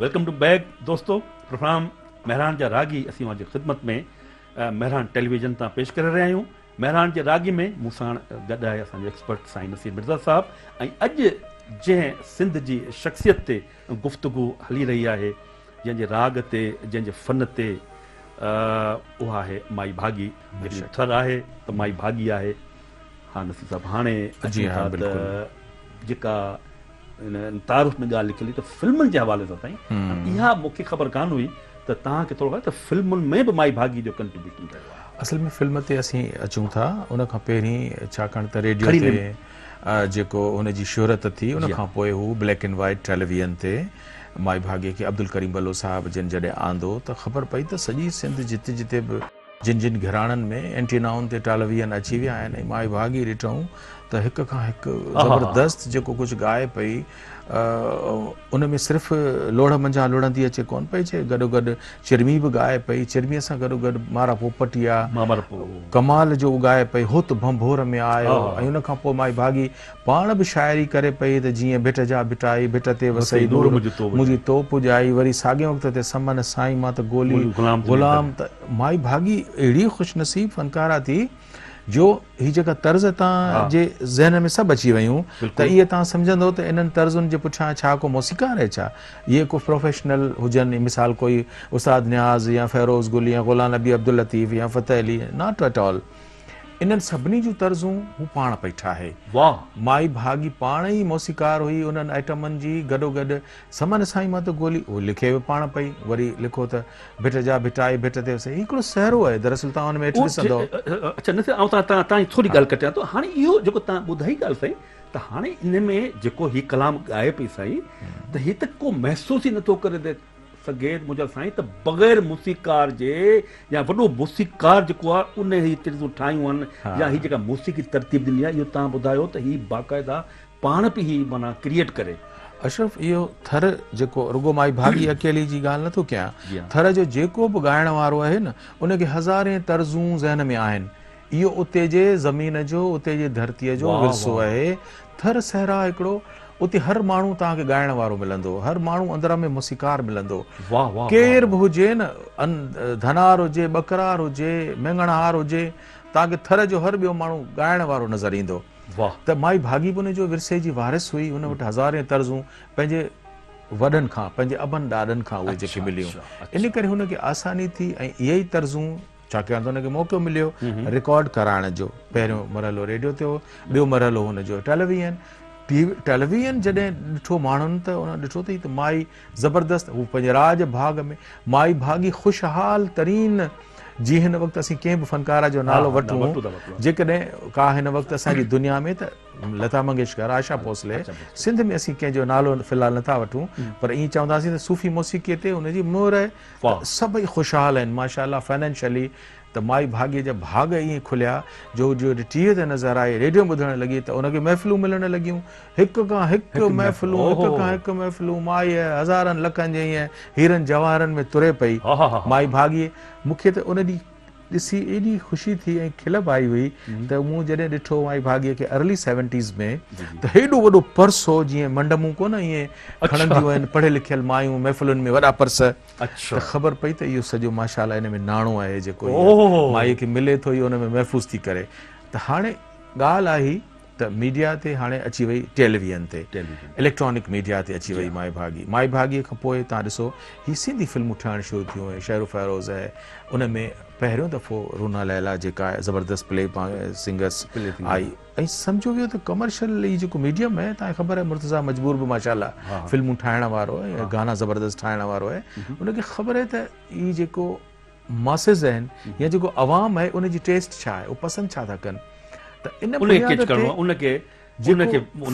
Welcome two back दोस्तों। Programme Mehran जा रागी असीं वहाँ ख़िदमत में मेहरान टेलीविजन तां पेश करे रहिया आहियूं। मेहरान जे रागी में मूं साण गॾु आहे असांजो एक्सपर्ट साईं नसीर मिर्ज़ा साहब। ऐं अॼु जंहिं सिंध जी शख़्सियत ते गुफ़्तगू हली रही आहे, जंहिंजे राग ते, जंहिंजे फ़न ते, उहा आहे माई भागी। जेकॾहिं थर आहे त माई भागी आहे। हा नसीर साहब, हाणे जेका तारुफ़ में ॻाल्हि लिखियली त फिल्मुनि जे हवाले सां ताईं इहा मूंखे ख़बर कान हुई त तव्हांखे थोरो त फिल्मुनि में बि माई भागी जो कंट्रीब्यूशन कयो आहे। असल में फिल्म ते असीं अचूं था उन खां पहिरीं, छाकाणि त रेडियो ते जेको हुनजी शोहरत थी उन खां पोइ हू ब्लैक एंड वाइट टेलीविज़न ते माई भागी खे अब्दुल करीम बलो साहब जिन जॾहिं आंदो त ख़बर पई त सॼी सिंध जिते जिते बि जिन जिन घराणनि में एंटीनाउनि ते टेलीविज़न अची विया आहिनि, माई भागी ॾिठूं त हिक खां हिकु ज़बरदस्त जेको कुझु ॻाए पई, उन में सिर्फ़ु लोढ़ मंझा लुड़ंदी अचे कोन पई चे, गॾोगॾु चिरमी बि ॻाए पई, चिरमीअ सां गॾोगॾु मारा पोपटिया कमाल जो ॻाए पई, हुत भंभोर में आयो। ऐं उन खां पोइ माई भागी पाण बि शाइरी करे पई त जीअं भिट जा भिटाई भिट ते वसई नूर मुंहिंजी तोप ॼाई, वरी साॻिए वक़्त ते समन साईं मां त गोली ग़ुलाम। त माई भागी अहिड़ी ख़ुशनसीब फ़नकारा थी जो ही जेका तर्ज़ तव्हां जे ज़हन में सभु अची वियूं त इहे तव्हां सम्झंदो त इन्हनि तर्ज़ुनि जे पुठियां छा को मौसीक़ार आहे छा, इहे को प्रोफेशनल हुजनि, मिसाल कोई उस्ताद न्याज़ या फ़ैरोज़ गुल या ग़ुलाम नबी अब्दुल लतीफ़ या Fateh Ali, not at all. इन्हनि सभिनी जूं तर्ज़ूं हू पाण पई ठाहे। वाह, माई भागी पाण ई मौसीक़ार हुई उन्हनि आइटमनि जी। गॾोगॾु समन साईं मां त गोली उहो लिखे बि पाण पई, वरी लिखो त भिट जा भिटाई भिट ते वसई, हिकिड़ो सहरो आहे दरअसल तव्हां हुन में हेठि ॾिसंदो। अच्छा नसीर, ऐं तव्हांजी थोरी ॻाल्हि कटियां थो। हाणे इहो जेको तव्हां ॿुधाई ॻाल्हि साईं, त हाणे इन में जेको ही कलाम ॻाए पई साईं, त ही त को महसूस ई नथो करे सघे मुंहिंजा साईं त बग़ैर मूसीक़ार जे, या वॾो मूसीक़ार जेको आहे उन ही तर्ज़ूं ठाहियूं आहिनि, या ही जेका मूसीक़ी तरतीब ॾिनी आहे, इहो तव्हां ॿुधायो त ही बाक़ाइदा पाण बि ही माना क्रिएट करे। अशरफ, इहो थर जेको रुगो माई भागी अकेली जी ॻाल्हि नथो कयां, थर जो जेको बि ॻाइण वारो आहे न, उनखे हज़ारे तर्ज़ूं ज़हन में आहिनि। इहो उते जे ज़मीन जो, उते जे धरतीअ जो विरसो आहे। थर सहरा हिकिड़ो, उते हर माण्हू तव्हांखे ॻाइण वारो मिलंदो, हर माण्हू अंदर में मूसीक़ार मिलंदो। केर बि हुजे न, धनार हुजे, बकरार हुजे, मेंगणहार हुजे, तव्हांखे थर जो हर ॿियो माण्हू ॻाइण वारो नज़र ईंदो। त माई भागी बि उनजो विरसे जी वारिस हुई। हुन वटि हज़ारे तर्ज़ूं पंहिंजे वॾनि खां, पंहिंजे अबनि ॾाॾनि खां उहे जेके मिलियूं, इन करे हुनखे आसानी थी। ऐं इहे ई तर्ज़ूं, छाकाणि त हुनखे मौक़ो मिलियो रिकॉर्ड कराइण जो। पहिरियों मरहलो रेडियो ते हो, ॿियो मरहलो हुनजो टेलीविज़न। टेलीविज़न जॾहिं ॾिठो माण्हुनि त उन ॾिठो अथई त माई ज़बरदस्त, हू पंहिंजे राज भाग में माई भागी ख़ुशहाल तरीन। जीअं हिन वक़्तु असीं कंहिं बि फ़नकारा जो नालो वठूं, जेकॾहिं का हिन वक़्तु असांजी दुनिया में त लता मंगेशकर, आशा भोसले, सिंध में असीं कंहिंजो नालो फ़िलहालु नथा वठूं, पर ईअं चवंदासीं त सूफ़ी मौसीक़ीअ ते हुनजी मोहर आहे। सभई ख़ुशहाल आहिनि माशाअल्लाह फाइनेंशियली। त माई भाॻीअ जा भाग ईअं खुलिया जो टीवीअ ते नज़र आई, रेडियो ॿुधणु लॻी त उनखे महफ़िलूं मिलणु लॻियूं, हिक खां हिकु महफ़िलूं, हिक खां हिकु महफ़िलूं। माई हज़ारनि लखनि जे ईअं हीरनि जवाहरनि में तुरे पई माई भाॻी। मूंखे त उन ॾींहुं ॾिसी एॾी ख़ुशी थी ऐं खिलप आई हुई त मूं जॾहिं ॾिठो माई भाॻीअ खे अर्ली 70s में, त हेॾो वॾो पर्स हो, जीअं मंडमूं कोन ईअं खणंदियूं आहिनि पढ़ियल लिखियल मायूं महफ़िलुनि में वॾा पर्स। त ख़बर पई त इहो सॼो माशाअल्लाह इन में नाणो आहे जेको माईअ खे मिले थो, इहो उन में महफ़ूज़ थी करे। त हाणे ॻाल्हि आई त मीडिया ते हाणे अची वई टेलीविज़न ते, इलेक्ट्रॉनिक मीडिया ते अची वई माई भागी। माई भाॻीअ खां पोइ तव्हां ॾिसो ही सिंधी फिल्मूं ठहणु शुरू थियूं ऐं शहर फ़ैरोज़ आहे, उन में पहिरियों दफ़ो रूना लैला जेका आहे ज़बरदस्त प्ले सिंगर्स आई। ऐं सम्झो वियो त कमर्शियल ई जेको मीडियम आहे, तव्हांखे ख़बर आहे मुर्तज़ा मजबूर बि माशाअल्लाह फिल्मूं ठाहिण वारो आहे, गाना ज़बरदस्त ठाहिण वारो आहे। उनखे ख़बर आहे त ई जेको मासिस आहिनि या जेको अवाम आहे, उनजी टेस्ट छा आहे, उहो पसंदि छा था कनि। त इन बुनियाद जेको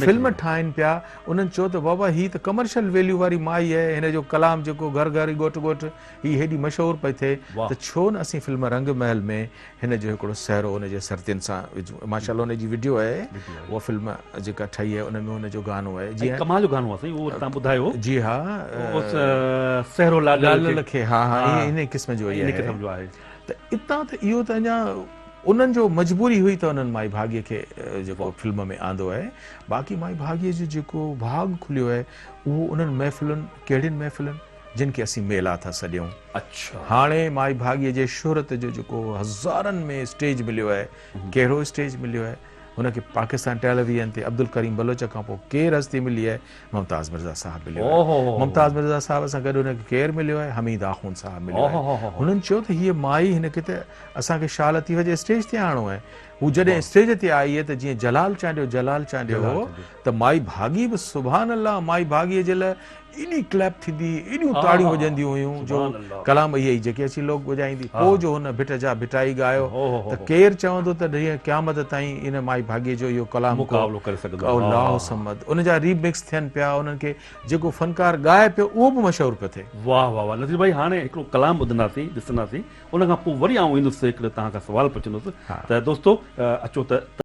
फिल्म ठाहिनि पिया, उन्हनि चयो त बाबा ही त कमर्शियल वैल्यू वारी माई आहे, हिन जो कलाम जेको घर घर ॻोठ ॻोठ ही हेॾी मशहूरु पई थिए, त छो न असीं फिल्म रंग महल में हिन जो हिकिड़ो सहरो हुनजे सरतियुनि सां विझूं। माशाअल्लाह हुनजी वीडियो आहे, उहा फिल्म जेका ठही आहे उन में हुनजो गानो आहे, जीअं कमाल जो गानो आहे साईं, उहो तव्हां ॿुधायो। जी हा, सहरो लाल खे, हा हा, इन क़िस्म जो आहे। त इतां त इहो त अञा उन्हनि जो मजबूरी हुई त उन्हनि माई भाॻीअ खे जेको फिल्म में आंदो आहे। बाक़ी माई भाॻीअ जो जेको भाग खुलियो आहे, उहो उन्हनि महफ़िलुनि, कहिड़ियुनि महफ़िलुनि, जिन खे असीं मेला था सॾियूं। अच्छा हाणे माई भाॻीअ जे शोहरत जो जेको हज़ारनि में स्टेज मिलियो आहे, कहिड़ो स्टेज मिलियो आहे, हुनखे पाकिस्तान टेलीविज़न ते अब्दुल करीम बलोच खां पोइ केरु हस्ती मिली आहे? मुमताज़ मिर्ज़ा साहब मिलियो आहे। मुमताज़ मिर्ज़ा साहब सां गॾु हुनखे केरु मिलियो आहे? हमीद आख़ून साहब मिलियो आहे। हुननि चयो त हीअ माई हिनखे त असांखे शाह लतीफ़ जे स्टेज ते आणो आहे। हू जॾहिं स्टेज ते आई आहे त जीअं जलाल चांडियो हो त माई भाॻी बि सुभान अल्लाह, माई भाॻीअ जे लाइ एॾी क्लैप थींदी, एॾियूं ताड़ियूं वॼंदियूं हुयूं जो कलाम इहे ई जेके असीं लोग वॼाईंदी। पोइ जो हुन भिट जा भिटाई ॻायो त केरु चवंदो त हीअं क़यामत ताईं इन माई भाॻीअ जो इहो कलाम मुक़ाबिलो करे सघंदो। अल्लाह समद उन जा रीमिक्स थियनि पिया, उन्हनि खे जेको फनकार ॻाए पियो उहो बि मशहूरु पियो थिए। वाह वाह वाह नज़ीर भाई, हाणे हिकिड़ो कलाम ॿुधंदासीं, ॾिसंदासीं, उन खां पोइ वरी आउं ईंदुसि हिकिड़ो तव्हां खां सुवाल पुछंदुसि। त दोस्तो अचो त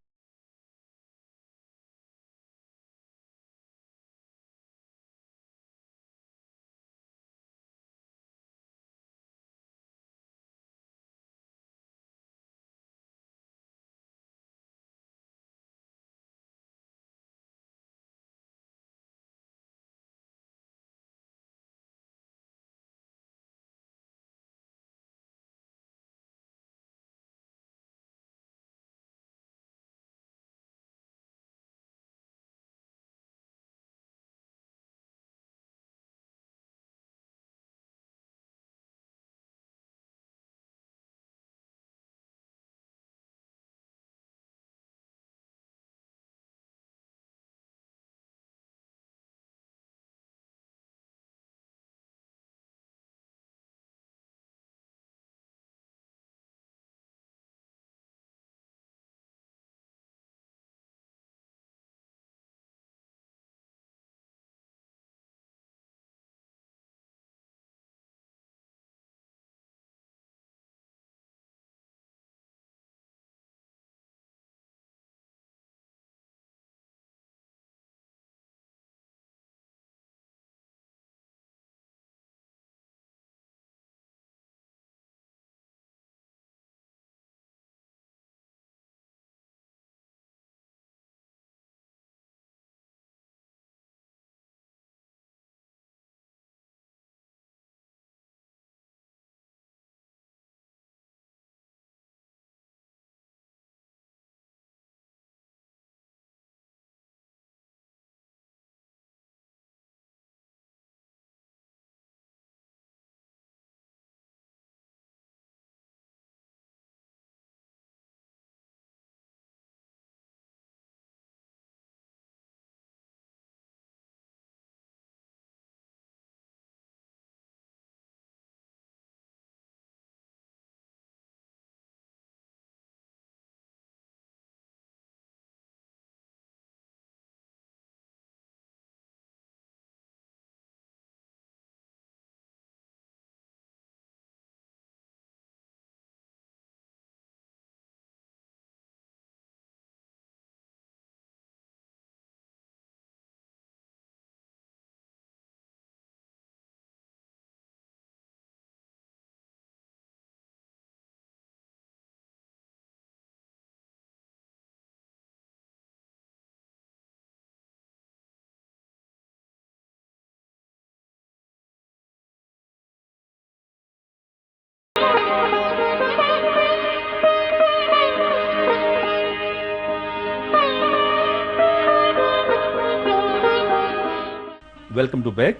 वेलकम टू बैक।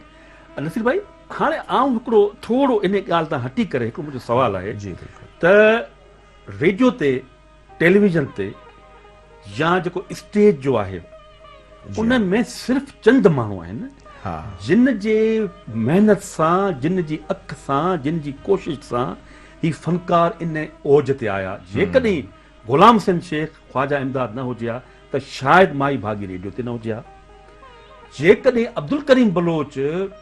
नसीर भाई, हाणे आउं हिकिड़ो थोरो इन ॻाल्हि तां हटी करे हिकिड़ो मुंहिंजो सुवाल आहे जी बिल्कुलु त रेडियो ते, टेलीविज़न ते या जेको स्टेज जो आहे उन में सिर्फ़ चंद माण्हू आहिनि जिन जे महिनत सां, जिन जी अख सां, जिन जी कोशिश सां ही फनकार इन ओज ते आया। जेकॾहिं गुलाम हुसैन शेख, ख्वाजा इमदाद न हुजे हा त शायदि माई भागी रेडियो ते न हुजे हा। जेकॾहिं अब्दुल करीम बलोच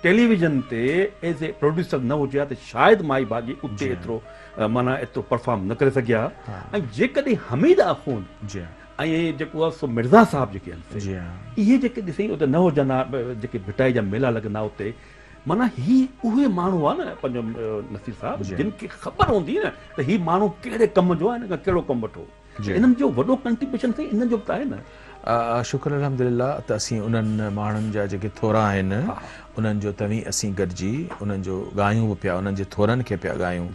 टेलीविज़न ते एज़ ए प्रोड्यूसर न हुजे हा त शायदि माई भागी उते एतिरो माना एतिरो परफॉर्म न करे सघिया। ऐं जेकॾहिं हमीद आख़ून ऐं जेको आहे सो मिर्ज़ा साहब जेके आहिनि, इहे जेके ॾिसई उते न हुजनि हा, जेके भिटाई जा मेला लॻंदा उते, माना ही उहे माण्हू आहे न पंहिंजो नसीर साहब जिन खे ख़बर हूंदी न त ही माण्हू कहिड़े कम जो आहे, हिन खां कहिड़ो कमु वठो। इन्हनि जो वॾो कंट्रीब्यूशन इन्हनि जो बि त आहे न। शुक्र अल्हम्दुलिल्लाह त असीं उन्हनि माण्हुनि जा जेके थोरा आहिनि उन्हनि जो तव्हीं असीं गॾिजी उन्हनि जो ॻायूं बि पिया, उन्हनि जे थोरनि खे पिया ॻायूं।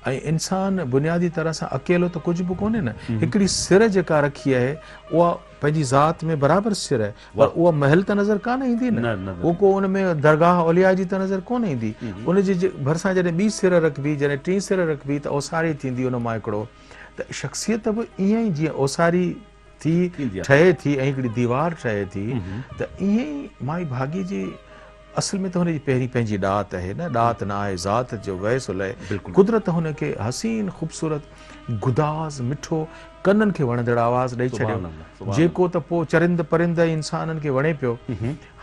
ऐं इंसान बुनियादी तरह सां अकेलो त कुझु बि कोन्हे न, हिकिड़ी सिर जेका रखी आहे उहा पंहिंजी ज़ात में बराबरि सिर आहे, पर उहा महल त नज़र कान ईंदी न, उहो को उन में दरगाह औलिया जी त नज़र कोन ईंदी, उनजे भरिसां जॾहिं ॿी सिर रखबी, जॾहिं टी सिर रखबी त ओसारी थींदी उन मां हिकिड़ो। त शख़्सियत बि ईअं ई जीअं ओसारी थी ठहे थी ऐं हिकिड़ी दीवार ठहे थी, त ईअं ई माई भागी जी असल में त हुनजी पहिरीं पंहिंजी ॾात आहे न, ॾात न आहे ज़ात जो वैसुल आहे। कुदरत हुनखे हसीन ख़ूबसूरत गुदाज़ मिठो कननि खे वणंदड़ आवाज़ ॾेई छॾियो, जेको त पोइ चरिंद परिंद इंसाननि खे वणे पियो।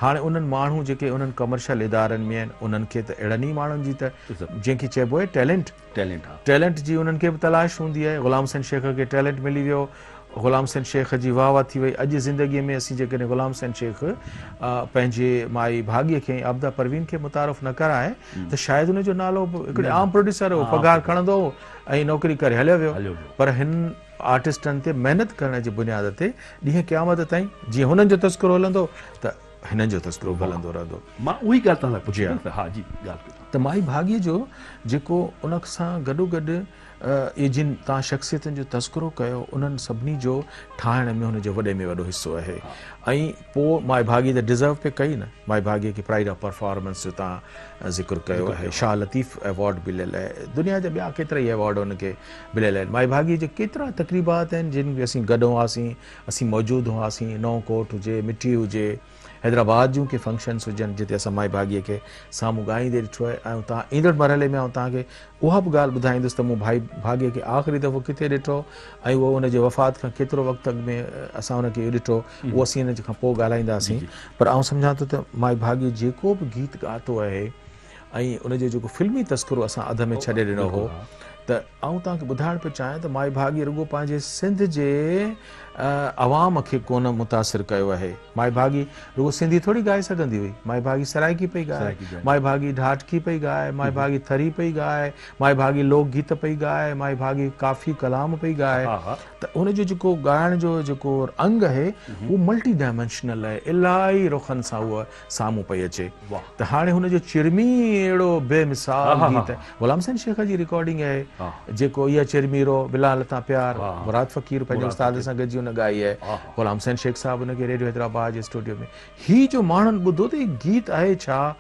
हाणे उन्हनि माण्हू जेके उन्हनि कमर्शियल इदारनि में आहिनि उन्हनि खे त अहिड़नि ई माण्हुनि जी त जंहिंखे चइबो आहे टैलेंट जी उन्हनि खे बि तलाश हूंदी आहे। ग़ुलाम हुसैन शेख खे टैलेंट मिली वियो, ग़ुलाम हुसैन शेख जी वाह वाह थी वई। अॼु ज़िंदगीअ में असीं जेकॾहिं ग़ुलाम हुसैन शेख पंहिंजे माई भाॻीअ खे आबदा परवीन खे मुतारफ़ न कराए त शायदि हुनजो नालो हिकिड़े आम प्रोड्यूसर हो, पघार खणंदो हो ऐं नौकिरी करे हलियो वियो। पर हिन आर्टिस्टनि ते महिनत करण जी बुनियाद ते ॾींहं क़यामत ताईं जीअं हुननि जो तस्करो हलंदो त हिननि जो तस्करो हलंदो रहंदो। मां उही ॻाल्हि तव्हां पुछी हा जी ॻाल्हि त माई भाॻीअ जो जेको उन सां गॾोगॾु इहे जिन तव्हां शख़्सियतुनि जो तस्करो कयो उन्हनि सभिनी जो ठाहिण में हुनजो वॾे में वॾो हिसो आहे। ऐं पोइ माई भाॻी त डिज़र्व पे कई न, माई भाॻीअ खे प्राइड ऑफ परफॉर्मेंस जो तव्हां ज़िक्र कयो आहे, शाह लतीफ़ अवॉर्ड मिलियल आहे, दुनिया जा ॿिया केतिरा ई अवॉर्ड हुनखे मिलियल आहिनि। माई भाॻीअ जे केतिरा तक़रीबात आहिनि जिन में असीं गॾु हुआसीं, असीं मौजूदु हुआसीं, नओं कोट हुजे, मिठी हुजे, हैदराबाद जूं के फंक्शन्स हुजनि जिते असां माई भाॻीअ खे साम्हूं ॻाईंदे ॾिठो आहे। ऐं तव्हां ईंदड़ मरहले में आउं तव्हांखे उहा बि ॻाल्हि ॿुधाईंदुसि त मूं भाई भाॻीअ खे आख़िरी दफ़ो किथे ॾिठो ऐं उहो उनजे वफ़ात खां केतिरो वक़्त अॻु में असां उनखे ॾिठो, उहो असीं हिन खां पोइ ॻाल्हाईंदासीं। पर आउं सम्झां थो त माई भाॻी जेको बि गीत ॻातो आहे ऐं उनजो जेको फिल्मी तस्करो असां अध में छॾे ॾिनो हो, त आउं तव्हांखे ॿुधाइण पियो चाहियां त माई भाॻी रुॻो पंहिंजे सिंध जे अवाम खे कोन मुतासिर कयो आहे। माई भाॻी रुॻो सिंधी थोरी ॻाए सघंदी हुई, माई भाॻी सराइकी पई ॻाए, माई भाॻी ढाटकी पई ॻाए, माई भाॻी थरी पई ॻाए, माई भाॻी लोकगीत पई ॻाए, माई भाॻी काफ़ी कलाम पई ॻाए। त हुनजो जेको ॻाइण जो जेको अंग आहे उहो मल्टी डायमेंशनल आहे, इलाही रुखनि सां उहा साम्हूं पई अचे। त हाणे हुनजो चिरमी अहिड़ो बेमिसाल गीत आहे, ग़ुलाम हुसैन शेख जी रिकॉर्डिंग आहे जेको इहा चिरमी रो बिलाल तां प्यार, मुराद फ़कीर पंहिंजे उस्ताद सां गॾिजी हुन ॻाई आहे, ग़ुलाम हुसैन शेख साहिबु हुनखे रेडियो हैदराबाद जे स्टूडियो में। ही जो माण्हुनि ॿुधो त गीत आहे छा,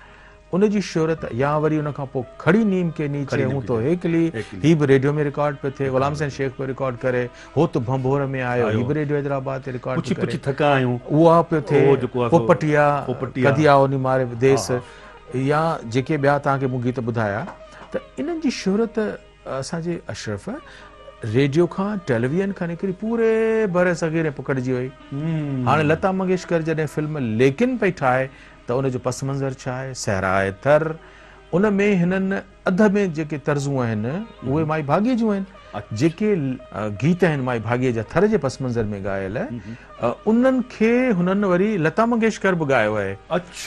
उनजी शोहरत या वरी उन खां पोइ खड़ी नीम के नीचे हूं तो हेकली, ही बि रेडियो में रिकॉर्ड पियो थिए, ग़ुलाम हुसैन शेख पियो रिकॉर्ड करे, हो त भंभोर में आयो, ही बि रेडियो हैदराबाद ते रिकॉर्ड पियो करे, थका आहियूं उहा पियो थिए, पोपटिया कदिया उन मारे देस, या जेके ॿिया तव्हांखे मूं गीत ॿुधाया। त इन्हनि जी शोहरत असांजे अशरफ रेडियो खां टेलीविज़न खां निकिरी पूरे बर सग़ीर पकड़िजी वई। हाणे लता मंगेशकर जॾहिं फिल्म लेकिन पई ठाहे त उनजो पस मंज़र छा आहे, सहराए थर, उन में हिननि अध में जेके तर्ज़ूं आहिनि उहे माई भाॻीअ जूं आहिनि, जेके गीत आहिनि माई भाॻीअ जा थर जे पस मंज़र में ॻायल उन्हनि खे हुननि वरी लता मंगेशकर बि ॻायो आहे,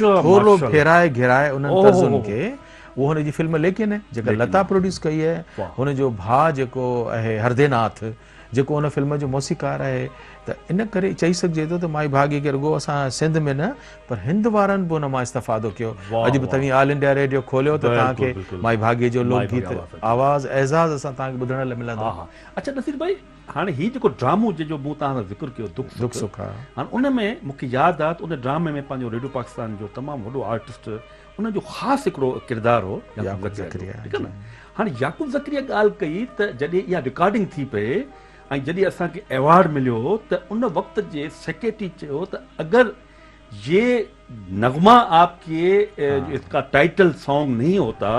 थोरो फेराए घिराए उन्हनि तर्ज़ुनि खे। उहो हुनजी फिल्म लेकिन आहे जेका लता प्रोड्यूस कई आहे, हुनजो भाउ जेको आहे हरदेनाथ जेको हुन फिल्म जो मौसीकार आहे। त इन करे चई सघिजे थो त माई भाॻीअ खे रुॻो असां सिंध में न पर हिंद वारनि बि हुन मां इस्तेफ़ादो कयो। अॼु बि तव्हीं ऑल इंडिया रेडियो खोलियो त तव्हांखे माई भाॻीअ जो लोकगीत आवाज़ एज़ाज़ असां तव्हांखे ॿुधण लाइ मिलंदो। अच्छा नसीर भाई, हाणे हीउ जेको ड्रामो जंहिंजो मूं तव्हां ज़िक्र कयो दुख सुख, हाणे उन में मूंखे यादि आहे त उन ड्रामे में पंहिंजो रेडियो पाकिस्तान जो तमामु वॾो आर्टिस्ट उनजो ख़ासि हिकिड़ो किरदारु हो याकूब ज़करिया, ठीकु आहे न। हाणे याकूब ज़करिया ॻाल्हि कई त जॾहिं इहा रिकॉर्डिंग थी पए ऐं जॾहिं असांखे अवॉर्ड मिलियो त उन वक़्त जे सेक्रेटरी चयो त अगरि ये नगमा आपके इसका टाइटल सॉन्ग नहीं होता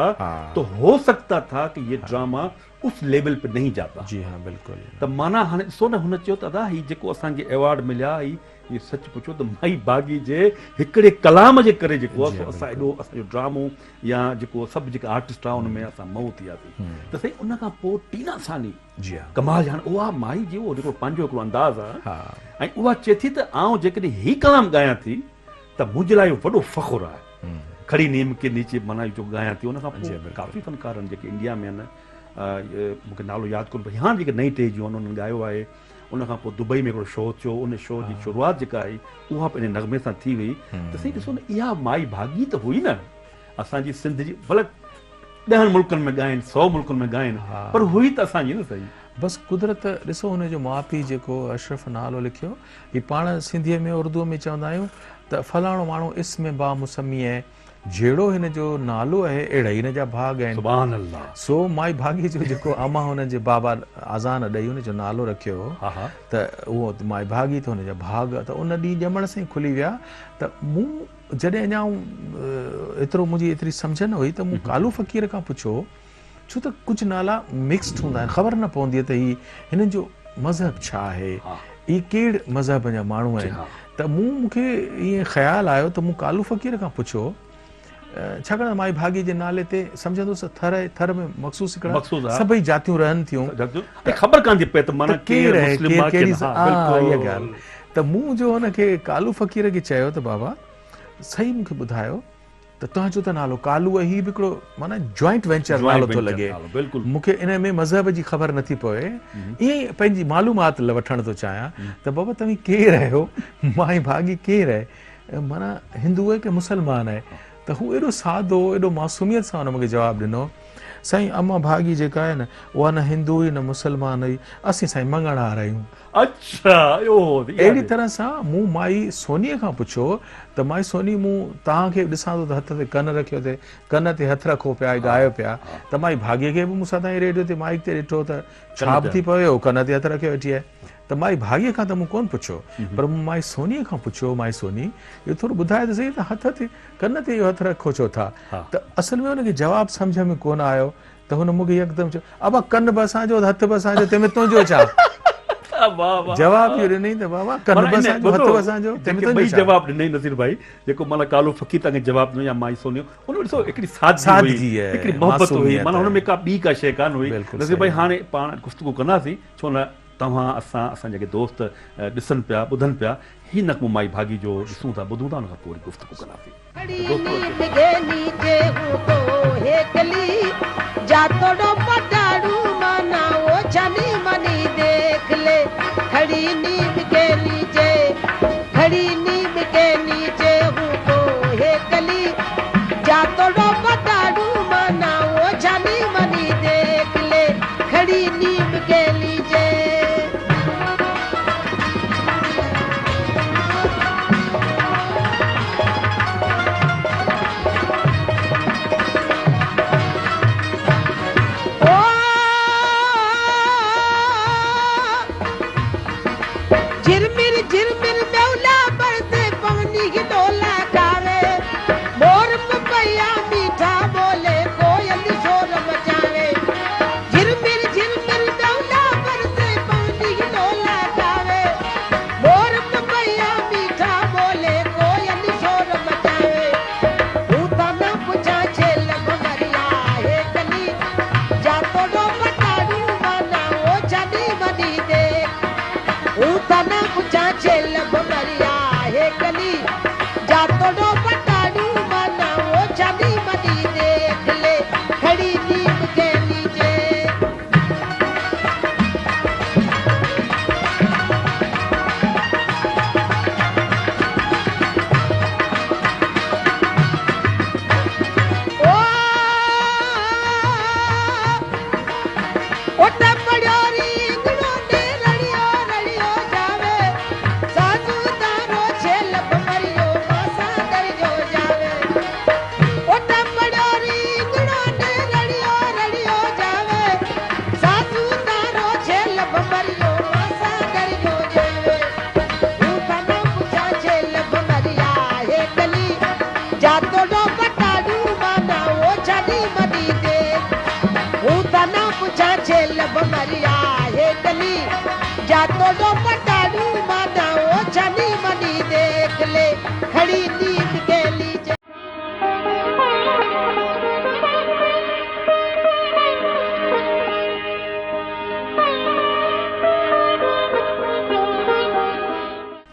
तो हो सकता था कि ये ड्रामा उस लेवल पे नहीं जाता। जी हाँ बिल्कुल। त माना हाणे ॾिसो न हुन चयो त अदा हीउ जेको असांखे अवॉर्ड मिलिया ही सच पुछो त माई भाॻी जे हिकिड़े कलाम जे करे जेको आहे असां एॾो असांजो ड्रामो या जेको सभु जेके आर्टिस्ट आहे हुन में असां मऊ थी वियासीं। त साईं उन खां पोइ टीना सानी जी हाँ कमाल, हाणे उहा माई जी उहो जेको पंहिंजो हिकिड़ो अंदाज़ आहे ऐं उहा चए थी त आउं जेकॾहिं हीउ कलाम ॻायां थी त मुंहिंजे लाइ वॾो फ़ख़ुरु आहे। खड़ी नीम के नीचे माना जो ॻायां थी, उन खां पोइ काफ़ी फनकारनि जेके इंडिया में आहिनि, मूंखे नालो यादि कोन पई, हाणे जेके नई टेज जूं उन्हनि ॻायो आहे, उन खां पोइ दुबई में हिकिड़ो शो थियो, उन शो जी शुरूआत जेका आई उहा पंहिंजे नगमे सां थी वई। त साईं ॾिसो न, इहा माई भागी त हुई न असांजी सिंध जी, भले 10 मुल्कनि में ॻाइनि, 100 मुल्कनि में ॻाइनि, पर हुई त असांजी न सही। बसि कुदरत ॾिसो, हुनजो माउ पीउ जेको अशरफ नालो लिखियो, ही पाण सिंधीअ में उर्दूअ में चवंदा आहियूं त फलाणो माण्हू इस्म बा मुसमी आहे, जहिड़ो हिन जो नालो आहे अहिड़ा ही हिन जा भाग आहिनि। सुभान अल्लाह। सो माई भागी जो जेको अमा हुन जे बाबा आज़ान ॾेई हुन जो नालो रखियो त उहो माई भागी, त हुन जा भाग त उन ॾींहुं ॼमण सां ई खुली विया। त मूं जॾहिं अञा एतिरो मुंहिंजी एतिरी सम्झ न हुई त मूं कालू फ़क़ीर खां पुछियो, छो त कुझु नाला मिक्सड हूंदा आहिनि, ख़बर न पवंदी आहे त ही हिननि जो मज़हब छा आहे, ही कहिड़े मज़हब जा माण्हू आहिनि। त मूंखे ईअं ख़्यालु आयो त मूं कालू फ़क़ीर खां पुछियो, छाकाणि माई भागी जे नाले ते सम्झंदुसि थर में मख़सूस सभई जातियूं रहनि थियूं, ख़बर कान थी पए त माना केरु आहे, इहा ॻाल्हि। त मूं जो हुनखे कालू फ़क़ीर खे चयो त बाबा सही मूंखे ॿुधायो त तव्हांजो त नालो कालू आहे, हीउ बि हिकिड़ो माना जॉइंट वेंचर नालो थो लॻे, मूंखे इन में मज़हब जी ख़बर नथी पवे, ईअं ई पंहिंजी मालूमात वठणु थो चाहियां त बाबा तव्हीं केरु आहियो, माई भागी केरु आहे, माना हिंदू आहे की मुस्लमान आहे। त हू एॾो सादो, एॾो मासूमियत सां हुन मूंखे जवाबु ॾिनो, साईं अमा भागी जेका आहे न उहा न हिंदू हुई न मुस्लमान हुई, असीं साईं मंगणहार आहियूं। अच्छा, अहिड़ी तरह सां मूं माई सोनीअ खां पुछियो त माई सोनी, मूं तव्हांखे ॾिसां थो त हथ ते कन रखियो थिए, कन ते हथु रखो पिया, ॻायो पिया, त माई भागीअ खे बि मूंसां ताईं रेडियो ते माइक ते ॾिठो त छा बि थी पियो, कन ते हथु रखियो वेठी आहे। त माई भागीअ खां त मूं कोन पुछियो, पर मूं माई सोनीअ खां पुछियो, माई सोनी इहो थोरो ॿुधाए त सही त हथ ते कन ते इहो हथु रखो छो था। त असल में हुनखे जवाबु सम्झ में कोन आयो, त हुन मूंखे यकदमि चयो, अबा कन बि असांजो, हथु बि असांजो, तंहिंमें तुंहिंजो छा? जवाबु इहो ॾिनई त बाबा कन बि असांजो, हथु बि असांजो, तंहिंमें तुंहिंजो छा? जवाबु ॾिनई नसीर भाई, जेको माना कालू फ़क़ीर तव्हांखे जवाबु ॾिनो या माई सोनी, हुन ॾिसो हिकिड़ी सादगी हुई, हिकिड़ी मोहबत हुई, माना हुन में का ॿी का शइ कान हुई। नसीर भाई हाणे पाण गुफ़्तगू कंदासीं, छो न तव्हां असां जेके दोस्त ॾिसनि पिया, ॿुधनि पिया, ही नक़्मो माई भागी जो ॾिसूं था, ॿुधूं था, हुन खां पोइ वरी गुफ़्तगू कंदासीं।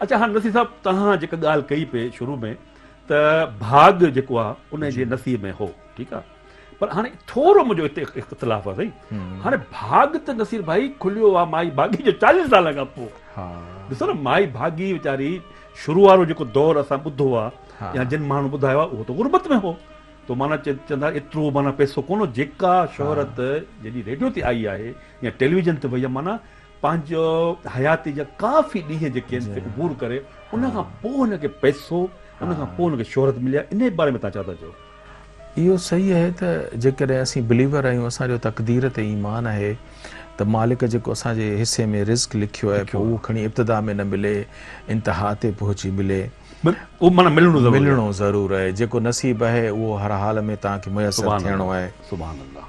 अच्छा, हाँ नसीर साहब, तव्हां जेका ॻाल्हि कई पे शुरू में त भाग जेको आहे उन जे नसीब में हो, ठीकु आहे, पर हाणे थोरो मुंहिंजो हिते इख़्तिलाफ़ आहे साईं। हाणे भाग त नसीर भाई खुलियो आहे माई भागी जो 40 साल खां पोइ। ॾिसो न माई भागी वीचारी शुरू वारो जेको दौरु असां ॿुधो आहे या जिन माण्हू ॿुधायो आहे उहो त गुरबत में हो, तो माना चवंदा एतिरो माना पैसो कोन्हो। जेका शोहरत जॾहिं रेडियो ते आई आहे या टेलीविजन ते वई आहे, माना पंहिंजो हयाती जा काफ़ी ॾींहं जेके आहिनि अबूर करे उन खां पोइ हुनखे पैसो, उन खां पोइ हुनखे शोहरत मिली आहे। इन बारे में तव्हां छा था चओ? इहो सही आहे त जेकॾहिं असीं बिलीवर आहियूं, असांजो तक़दीर ते ईमान आहे त मालिक जेको असांजे हिसे में रिस्क लिखियो आहे पोइ उहो खणी इब्तिदा में न मिले, इंतिहा ते पहुची मिले, उहो माना मिलणो ज़रूर आहे। जेको नसीब आहे उहो हर हाल में तव्हांखे मुयसर थियणो आहे।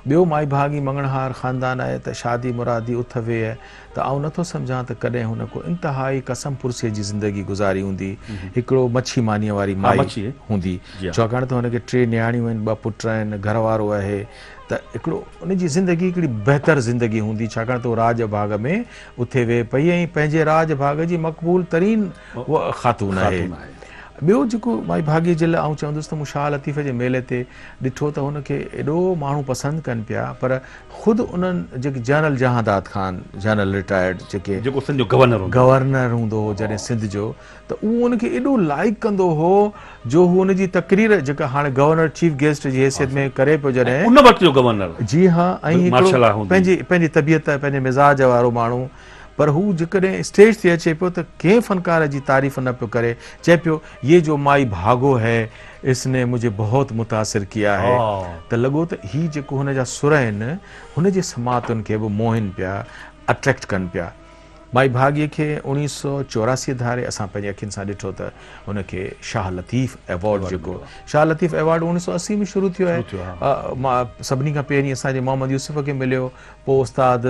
ॿियो माई भागी मंगणहार ख़ानदान आहे त शादी मुरादी उथ वेह आहे त आउं नथो सम्झां त कॾहिं हुन को इंतिहाई कसम पुरसीअ जी ज़िंदगी गुज़ारी हूंदी। हिकिड़ो मच्छी मानीअ वारी माई हूंदी, छाकाणि त हुनखे 3 नियाणियूं आहिनि, 2 पुट आहिनि, घर वारो आहे, त हिकिड़ो उनजी ज़िंदगी हिकिड़ी बहितर ज़िंदगी हूंदी, छाकाणि त उहो राज भाग में उथे वेह पई ऐं पंहिंजे राज भाग जी मक़बूल तरीन उहा ख़ातून आहे। ॿियो जेको माई भागी जे लाइ आउं चवंदुसि त मूं शाह लतीफ़ जे मेले ते ॾिठो त हुनखे एॾो माण्हू पसंदि कनि पिया, पर ख़ुदि उन्हनि जेके जनरल जहादात ख़ान, जनरल रिटायर्ड जेको सिंध जो गवर्नर हूंदो हो जॾहिं सिंध जो, त उहो उनखे एॾो लाइक कंदो हो जो हू हुनजी तक़रीर जेका हाणे गवर्नर चीफ गेस्ट जी हैसियत में करे पियो जॾहिं उन वक़्त जो गवर्नर, जी हाँ, ऐं पंहिंजी तबियत पंहिंजे मिज़ाज वारो माण्हू, पर हू जेकॾहिं स्टेज ते अचे पियो त कंहिं फनकार जी तारीफ़ न पियो करे, चए पियो ये जो माई भागो है इसने मुझे बहुत मुतासिर किया है। त लॻो त ही जेको हुन जा सुर आहिनि हुनजे समातुनि खे बि मोहिन पिया, अट्रैक्ट कनि पिया। माई भागीअ खे 1984 धारे असां पंहिंजे अखियुनि सां ॾिठो त हुनखे शाह लतीफ़ अवॉर्ड, जेको शाह लतीफ़ अवॉर्ड 1980 में शुरू थियो आहे। मां सभिनी खां पहिरीं असांजे मोहम्मद यूसुफ खे मिलियो, पोइ उस्ताद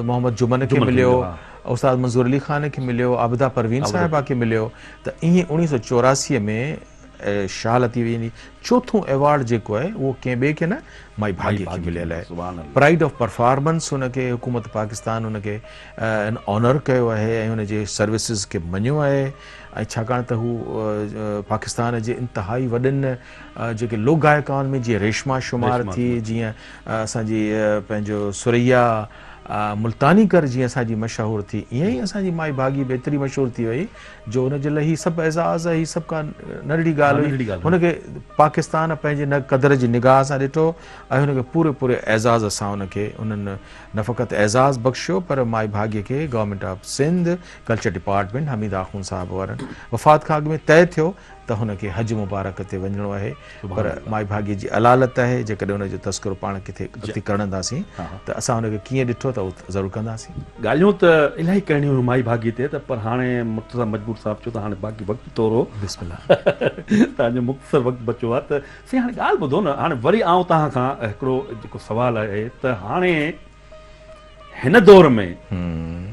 मोहम्मद जुमन खे मिलियो, उस्ताद मंज़ूर अली ख़ान खे मिलियो, आबिदा परवीन साहिबा खे मिलियो। त ईअं 1984 में शाह लतीफ़ यानी चोथों अवॉर्ड जेको आहे उहो कंहिं ॿिए खे न, माई भागी खे मिलियल आहे। प्राइड ऑफ परफॉर्मेंस हुनखे हुकूमत पाकिस्तान हुनखे ऑनर कयो आहे ऐं हुनजे सर्विसिस खे मञियो आहे। ऐं छाकाणि त हू पाकिस्तान जे इंतिहाई वॾनि जेके लोक गायकाउनि में जीअं रेशमा शुमार थी, जीअं असांजी पंहिंजो सुरैया मुल्तानीकर जीअं असांजी मशहूरु थी, ईअं ई असांजी माई भागी बि एतिरी मशहूरु थी वई जो हुनजे लाइ हीअ सभु एज़ाज़, हीअ सभु का नंढड़ी ॻाल्हि हुई। हुनखे पाकिस्तान पंहिंजे न क़दर जी निगाह सां ॾिठो ऐं हुनखे पूरे एज़ाज़ सां हुनखे उन्हनि न फ़क़ति एज़ाज़ बख़्शियो, पर माई भागीअ खे government of Sindh culture department Hameed Akhoon Sahib वारनि वफ़ात खां अॻु में तय थियो त हुनखे हज मुबारक ते वञिणो आहे। पर माई भागीअ जी अलालत आहे, जेकॾहिं हुनजो तस्करो पाण किथे करणंदासीं त असां हुनखे कीअं ॾिठो त उहो ज़रूरु कंदासीं। ॻाल्हियूं त इलाही करणियूं हुयूं माई भागी ते, त पर हाणे मुख़्तसर मजबूर साहिब चयो त हाणे बाक़ी वक़्तु थोरो बिस्मिल्लाह तव्हांजो मुख़्तसर वक़्तु बचो आहे। त साईं हाणे ॻाल्हि ॿुधो न, हाणे वरी आउं तव्हां खां हिकिड़ो जेको सुवालु आहे त हाणे हिन दौर में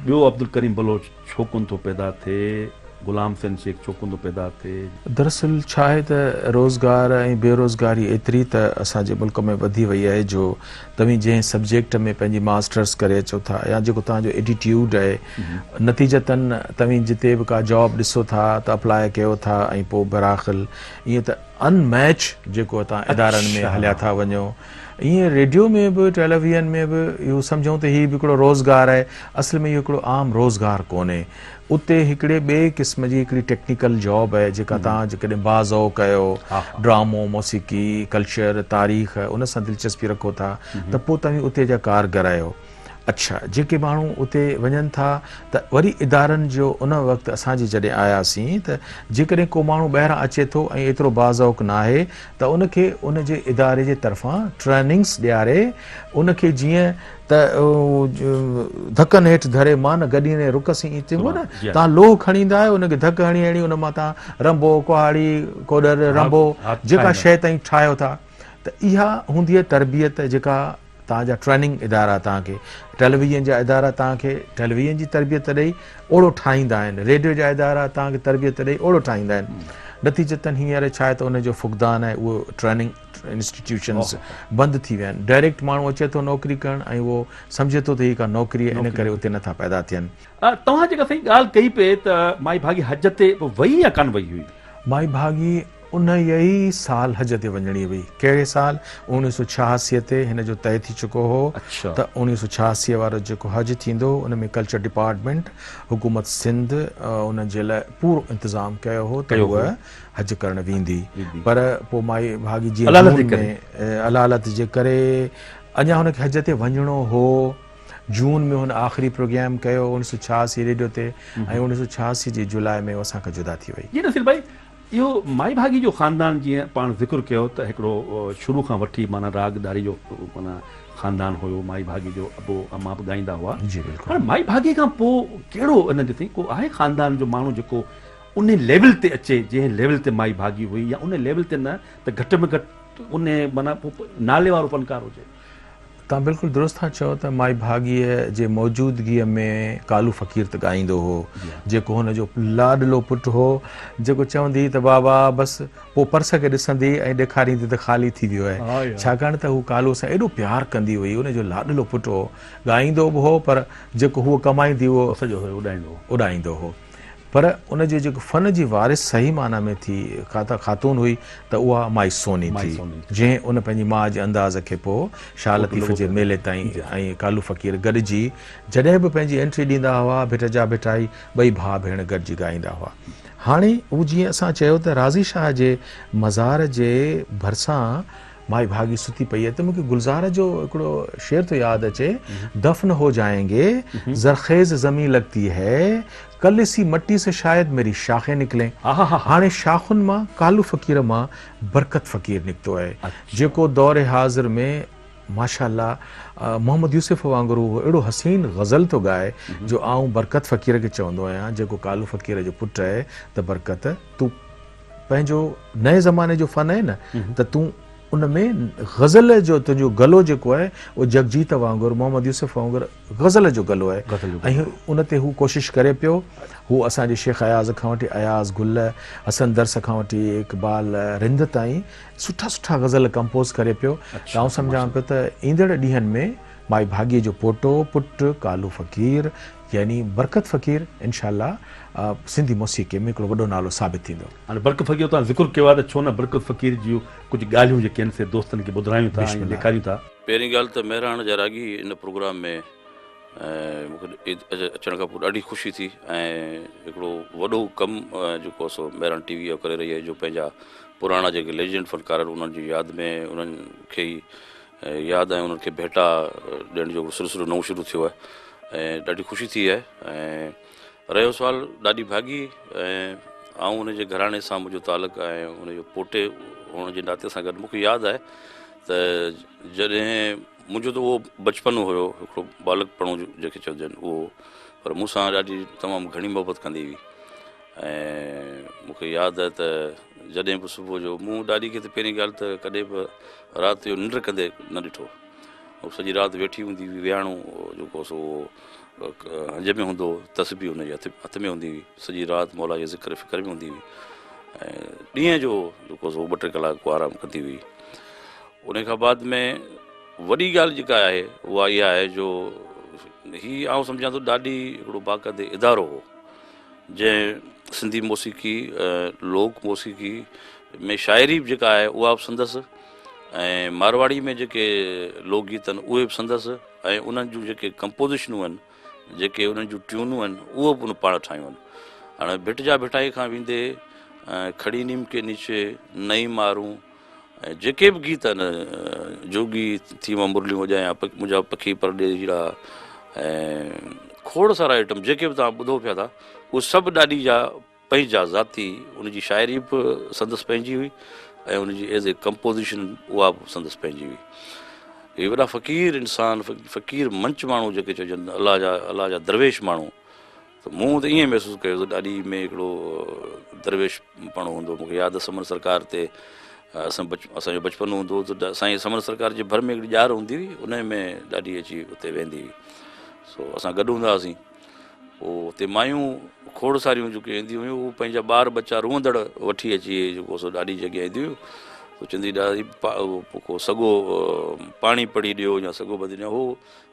ॿियो अब्दुल करीम बलोच छो कोन थो पैदा थिए, गुलाम सिंध शेख छो कोन थो पैदा थिए? दरअसल छा आहे त रोज़गार ऐं बेरोज़गारी एतिरी त असांजे मुल्क में वधी वई आहे जो तव्हीं जंहिं सब्जेक्ट में पंहिंजी मास्टर्स करे अचो था या जेको तव्हांजो एटीट्यूड आहे, नतीजतन तव्हीं जिते बि का जॉब ॾिसो था त अप्लाई कयो था ऐं पोइ बराख़िल ईअं त अनमैच जेको तव्हां इदारनि में हलिया था वञो। ईअं रेडियो में बि टेलीविज़न में बि इहो सम्झूं त हीअ बि हिकिड़ो रोज़गार आहे, असल में इहो हिकिड़ो आम रोज़गार कोन्हे। उते हिकिड़े ॿिए क़िस्म जी हिकिड़ी टेक्निकल जॉब आहे जेका तव्हां जेकॾहिं बाज़ो कयो, ड्रामो, मौसीक़ी, कल्चर, तारीख़ उन सां दिलचस्पी रखो था त पोइ तव्हीं उते जा कारगर आहियो। अच्छा, जेके माण्हू उते वञनि था त वरी इदारनि जो उन वक़्तु असांजे जॾहिं आयासीं त जेकॾहिं को माण्हू ॿाहिरां अचे थो ऐं एतिरो बाज़ौक़ न आहे त उनखे उनजे इदारे जे तरफ़ां ट्रेनिंग्स ॾियारे उनखे जीअं त धकनि हेठि धरे मान गॾीने रुकसी ईअं चइबो न, तव्हां लोह खणी ईंदा आहियो उनखे धक हणी हणी उन मां तव्हां रंबो, कुहाड़ी, कोडर, रंबो जेका शइ ताईं ठाहियो था, त इहा हूंदी आहे तरबियत जेका तव्हांजा ट्रेनिंग इदारा तव्हांखे, टेलीविज़न जा इदारा तव्हांखे टेलीविज़न जी तरबियत ॾेई ओड़ो ठाहींदा आहिनि, रेडियो जा इदारा तव्हांखे तरबियत ॾेई ओड़ो ठाहींदा आहिनि। नतीजतन हींअर छा आहे त उनजो फुक़दान आहे, उहो ट्रेनिंग इंस्टीट्यूशन्स बंदि थी विया आहिनि। डायरेक्ट माण्हू अचे थो नौकिरी करणु ऐं उहो सम्झे थो त हीअ का नौकिरी आहे, इन करे उते नथा पैदा थियनि। तव्हां जेका साईं ॻाल्हि कई पे त माई भागी हज ते वई या कान वई हुई? माई भागी उन ई साल हज ते वञणी हुई। कहिड़े साल? 1986 ते हिन जो तय थी चुको हो अच्छा। त 1986 वारो जेको हज थींदो उन में कल्चर डिपार्टमेंट हुकूमत सिंध उन जे लाइ पूरो इंतज़ाम कयो हो त उहा हज करणु वेंदी। पर पोइ माई भागी जीअं जून में अलालत जे करे अञा हुनखे हज ते वञिणो हो। जून में हुन आख़िरी प्रोग्राम कयो 1986 रेडियो ते ऐं 1986 जी जुलाई में असांखां जुदा थी वई। जी नसीर भाई, इहो माई भागी जो ख़ानदान जीअं पाण ज़िक्र कयो त हिकिड़ो शुरू खां वठी माना रागदारी जो माना ख़ानदान हुयो, माई भागी जो अबो अमा बि ॻाईंदा हुआ। जी बिल्कुलु। हाणे माई भागी खां पोइ कहिड़ो इन ते को आहे ख़ानदान जो माण्हू जेको उन लेवल ते अचे जंहिं लेवल ते माई भागी हुई, या उन लेवल ते न त घटि में घटि उन माना नाले वारो फनकार हुजे? तव्हां बिल्कुलु दुरुस्त था चओ त माई भागीअ जे मौजूदगीअ में कालू फ़क़ीर त ॻाईंदो हो, जेको हुनजो लाडलो पुटु हो, जेको चवंदी त बाबा बसि पोइ पर्स खे ॾिसंदी ऐं ॾेखारींदी त ख़ाली थी वियो आहे। छाकाणि त हू कालू सां एॾो प्यारु कंदी हुई, हुनजो लाडलो पुटु हो, ॻाईंदो बि हो पर जेको हूअ कमाईंदी उहो सॼो उॾाईंदो हो। पर उनजो जेको फ़न जी वारिस सही माना में थी ख़ातून हुई त उहा माई सोनी थी, जंहिं उन पंहिंजी माउ जे अंदाज़ खे पोइ शाह लतीफ़ जे मेले ताईं ऐं कालू फ़क़ीर गॾिजी जॾहिं बि पंहिंजी एंट्री ॾींदा हुआ भिटजा भिटाई ॿई भाउ भेण गॾिजी ॻाईंदा हुआ। हाणे हू जीअं असां चयो त राज़ी शाह जे मज़ार जे भरिसां माई भागी सुती पई आहे त मूंखे गुलज़ार जो हिकिड़ो शेर थो यादि अचे, दफ़न हो जाएंगे ज़रख़ेज़ ज़मीन लगती है, कल इसी मट्टी से शायद मेरी शाखें निकलें। हाणे शाखुनि मां कालू फ़क़ीर मां बरकत फ़क़ीर निकितो आहे, जेको दौर हाज़िर में माशाअल्लाह मोहम्मद यूसुफ वांगुरु अहिड़ो हसीन ग़ज़ल थो ॻाए जो आऊं बरकत फ़क़ीर खे चवंदो आहियां, जेको कालू फ़क़ीर जो पुटु आहे, त बरकत तूं पंहिंजो नए ज़माने जो फ़न आहे न त तूं उन में ग़ज़ल जो तुंहिंजो गलो जेको आहे उहो जगजीत वांगुरु मोहम्मद यूसुफ वांगुरु ग़ज़ल जो गलो आहे। ऐं उन ते हू कोशिशि करे पियो। हू असांजे शेख अयाज़ खां वठी अयाज़ गुल, हसन दर्स खां वठी इक़बाल रिंद ताईं सुठा सुठा ग़ज़ल कंपोज़ करे पियो। आउं सम्झां पियो त ईंदड़ ॾींहंनि में माई भागीअ जो पुटु कालू फ़क़ीर यानी बरकत फ़क़ीर इंशाअल्लाह सिंधी मौसीक़ी में हिकिड़ो वॾो नालो साबित थींदो। हाणे बरकत फ़क़ीर तव्हां ज़िक्र कयो आहे त छो न बरकत फ़क़ीर जूं कुझु ॻाल्हियूं जेके आहिनि से दोस्तनि खे ॿुधायूं था ऐं ॾेखारियूं था। पहिरीं ॻाल्हि त महिराण जा रागी इन प्रोग्राम में मूंखे अचण खां पोइ ॾाढी ख़ुशी थी ऐं हिकिड़ो वॾो कमु जेको सो महिराण टीवी जो करे रही आहे, जो पंहिंजा पुराणा जेके लेजेंड फ़नकार उन्हनि जी यादि में उन्हनि खे ई यादि ऐं उन्हनि खे भेटा ॾियण जो सिलसिलो नओं शुरू थियो आहे ऐं ॾाढी ख़ुशी थी आहे। ऐं रहियो सुवाल ॾाढी भागी ऐं उनजे घराणे सां मुंहिंजो तालुक़ु ऐं उनजो पोटे हुअण जे नाते सां गॾु मूंखे यादि आहे त जॾहिं मुंहिंजो त उहो बचपन हुयो, हिकिड़ो बालकपणो जेके चवंदा आहिनि उहो, पर मूंसां ॾाढी तमामु घणी मोहबत कंदी हुई। ऐं मूंखे यादि आहे त जॾहिं बि सुबुह जो मूं ॾाढी खे त पहिरीं ॻाल्हि त कॾहिं बि राति जो निंड कंदे न ॾिठो, ऐं सॼी राति वेठी हूंदी हुई, विहाणो जेको सो हंज में हूंदो, तस्बीह हुनजे हथ में हूंदी हुई, सॼी राति मौला जे ज़िक्र फ़िक्र में हूंदी हुई ऐं ॾींहं जो जेको सो 2-3 कलाक को आराम कंदी हुई। उन खां बाद में वॾी ॻाल्हि जेका आहे उहा इहा आहे जो हीअ आउं सम्झां थो ॾाढी हिकिड़ो बाक़ाइदे इदारो हो जंहिं सिंधी मौसीक़ी लोक मौसीक़ी में शाइरी बि जेका आहे उहा बि संदसि ऐं मारवाड़ी में जेके लोकगीत आहिनि उहे बि संदसि ऐं उन्हनि जूं जेके कंपोज़िशनूं आहिनि, जेके उन्हनि जूं ट्यूनूं आहिनि उहे बि उन पाण ठाहियूं आहिनि। हाणे भिटजा भिटाई खां वेंदे खड़ी नीम के नीचे नई मारूं ऐं जेके बि गीत आहिनि, जोगी थी मां मुरलियूं वॼायां, मुंहिंजा पखी परॾेहिड़ा ऐं खोड़ सारा आइटम जेके बि तव्हां ॿुधो पिया था, उहे सभु ॾाढी जा पंहिंजा ज़ाती उनजी शाइरी बि संदसि पंहिंजी हुई ऐं उनजी एज़ ए कंपोज़िशन उहा बि संदसि पंहिंजी हुई। इहे वॾा फ़क़ीर इंसान, फ़क़ीर मंच माण्हू जेके चइजनि, अलाह जा दरवेश माण्हू, त मूं त ईअं महसूसु कयो त ॾाढी में हिकिड़ो दरवेश पणो हूंदो। मूंखे यादि आहे समन सरकार ते असांजो बचपन हूंदो हो त साईं समन सरकार जे भर में हिकिड़ी ॼार हूंदी हुई, उन में ॾाढी अची उते वेंदी हुई। सो असां गॾु हूंदा हुआसीं। पोइ उते मायूं खोड़ सारियूं जेके ईंदियूं हुयूं, उहे पंहिंजा ॿार बच्चा रूअंदड़ वठी अची जेको सो ॾाढी जॻह ईंदियूं हुयूं, पोइ चवंदी ॾाढी को सॻो पाणी पढ़ी ॾियो या सॻो ॿधी ॾियो, हो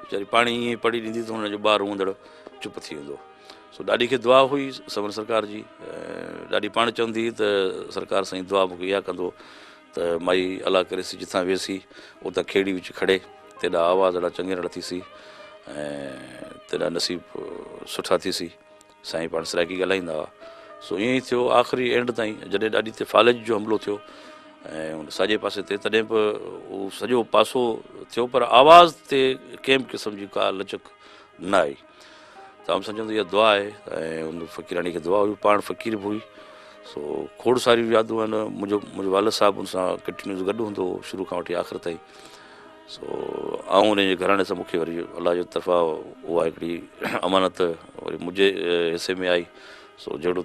वीचारी पाणी ईअं पढ़ी ॾींदी त हुनजो ॿारु रूअंदड़ चुप थी वेंदो। सो ॾाॾी खे दुआ हुई समर सरकार जी, ॾाॾी पाण चवंदी हुई त सरकार साईं दुआ मूंखे इहा कंदो त माई अला करेसि जिथां वेसी उतां खेड़ी विच खड़े, तेॾा आवाज़ ॾाढा चङेरा थीसी ऐं तेॾा नसीब सुठा थीसी, साईं पाण सराइकी ॻाल्हाईंदा हुआ। सो ईअं ई थियो आख़िरी एंड ताईं, जॾहिं ॾाॾी ते फालज जो हमलो थियो ऐं हुन साॼे पासे ते, तॾहिं बि उहो सॼो पासो थियो पर आवाज़ ते कंहिं बि क़िस्म जी का लचक न आई। त आउं सम्झंदो इहा दुआ आहे ऐं हुन फ़क़ीराणी खे दुआ हुई, पाण फ़क़ीर बि हुई। सो खोड़ सारियूं यादूं आहिनि। मुंहिंजो वाल साहिबु हुन सां कंटिन्यूस गॾु हूंदो हुओ शुरू खां वठी आख़िर ताईं। सो ऐं उन जे घराणे सां मूंखे वरी अलाह जे तरफ़ां उहा हिकिड़ी अमानत वरी मुंहिंजे हिसे में आई। सो जहिड़ो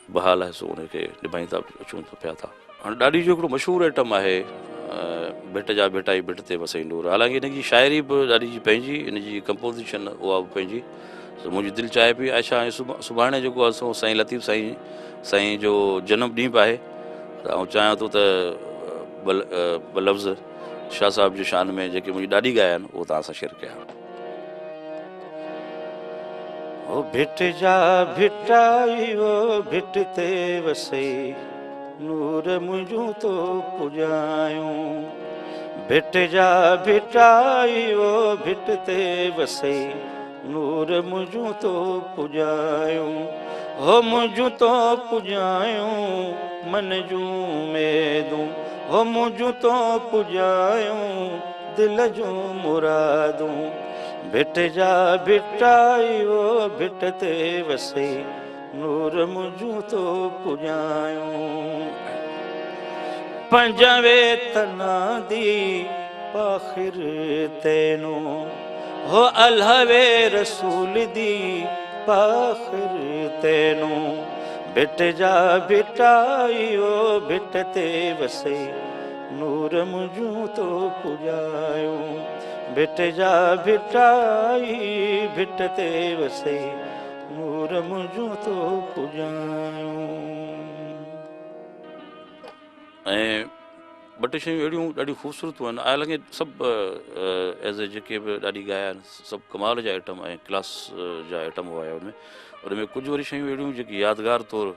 बहाल आहे सो उनखे निभाईंदा अचूं पिया था। हाणे ॾाढी जो हिकिड़ो मशहूरु आइटम आहे भिट जा भिटाई भिट ते वसई नूर। हालांकि हिन जी शाइरी बि ॾाढी जी पंहिंजी, हिन जी कंपोज़िशन उहा बि पंहिंजी। सो मुंहिंजी दिलि चाहे पई आयशा ऐं सुभाणे जेको आहे सो साईं लतीफ़ साईं जो जनमु ॾींहुं बि आहे, त आउं चाहियां थो त ॿ लफ़्ज़ शाह साहिब जी शान में जेके मुंहिंजी ॾाढी ॻाया आहिनि उहो तव्हां सां शेयर कयां। ओ भिट जा भिटाई वो भिट ते वसई नूर मुंहिंजूं तो पुॼायूं। भिट जा भिटाई वो भिट ते वसई नूर मुंहिंजूं तो पुॼायूं। हो मुंहिंजूं तो पुॼायूं मन जूं उमेदूं, हो मुंहिंजूं तो पुॼायूं दिल जूं मुरादूं। भिट जा भिटाई वो भिट ते वसई नूर मुंहिंजूं तो पुॼायूं। पंजवे तना दी पाखिर तैनो, हो अल्हवे रसूल दी पाखिर तैनो। भिट जा भिटाई वो भिट ते वसई नूर मुंहिंजूं तो पुॼायूं। भिट जा भिटाई भिट ते वसई नूर मुंहिंजूं तो पुॼायूं। ऐं ॿ टे शयूं अहिड़ियूं ॾाढियूं ख़ूबसूरतियूं आहिनि। हालांकि सभु एज़ ए जेके बि ॾाढी ॻाया आहिनि सभु कमाल जा आइटम ऐं क्लास जा आइटम हुआ उनमें कुझु वरी शयूं अहिड़ियूं जेकी यादगार तौरु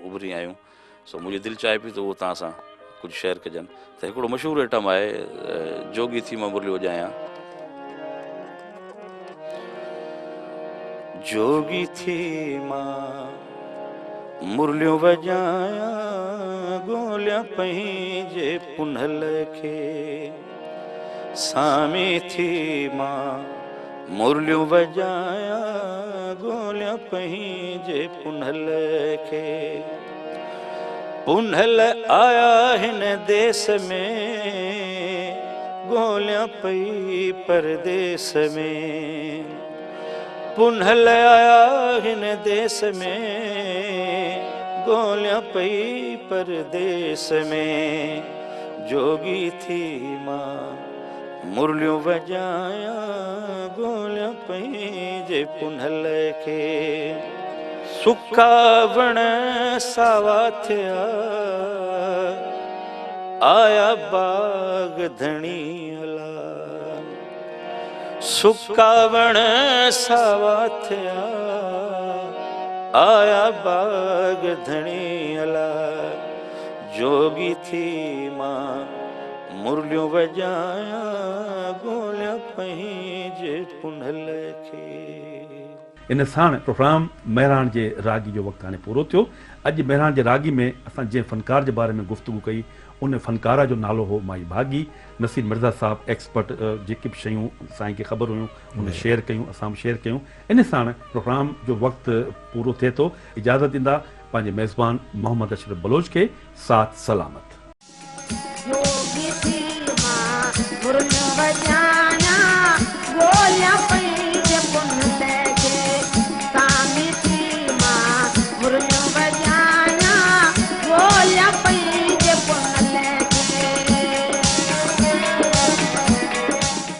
उभरी आयूं। सो मुंहिंजी दिलि चाहे पई त उहो तव्हां सां कुझु शेयर कजनि। त हिकिड़ो मशहूरु आइटम आहे जोगी थी मां मुरलियो वॼायां। जोगी थी मां मुरलियूं वॼायां ॻोल्हियां पंहिंजे पुनल खे। सामी थी मां मुरलियूं वॼायां ॻोल्हियां पंहिंजे पुनल खे। पुनल आया हिन देस में ॻोल्हियां पई परदेस में। पुनल आया हिन देस में ॻोल्हियां पई परदेस में। जोगी थी मां मुरलियूं वॼायां ॻोल्हियां पंहिंजे पुनल खे। सुका वण सावा थिया आया बाग धणी हला। सुका वण सावा थिया आया बाग धणी हला। जोगी थी मां मुरलियूं वॼायां ॻोल्हियां पंहिंजे पुनल खे। इन साण प्रोग्राम महिराण जे रागी जो वक़्तु हाणे पूरो थियो। अॼु महिराण जे रागी में असां जंहिं फनकार जे बारे में गुफ़्तगू कई उन फनकारा जो नालो हो माई भागी। नसीर मिर्ज़ा साहब एक्सपर्ट जेके बि शयूं साईं खे ख़बर हुयूं उन शेयर कयूं, असां बि शेयर कयूं। इन साण प्रोग्राम जो वक़्तु पूरो थिए थो। इजाज़त ॾींदा पंहिंजे मेज़बान मोहम्मद अशरफ बलोच खे। साथ सलामत।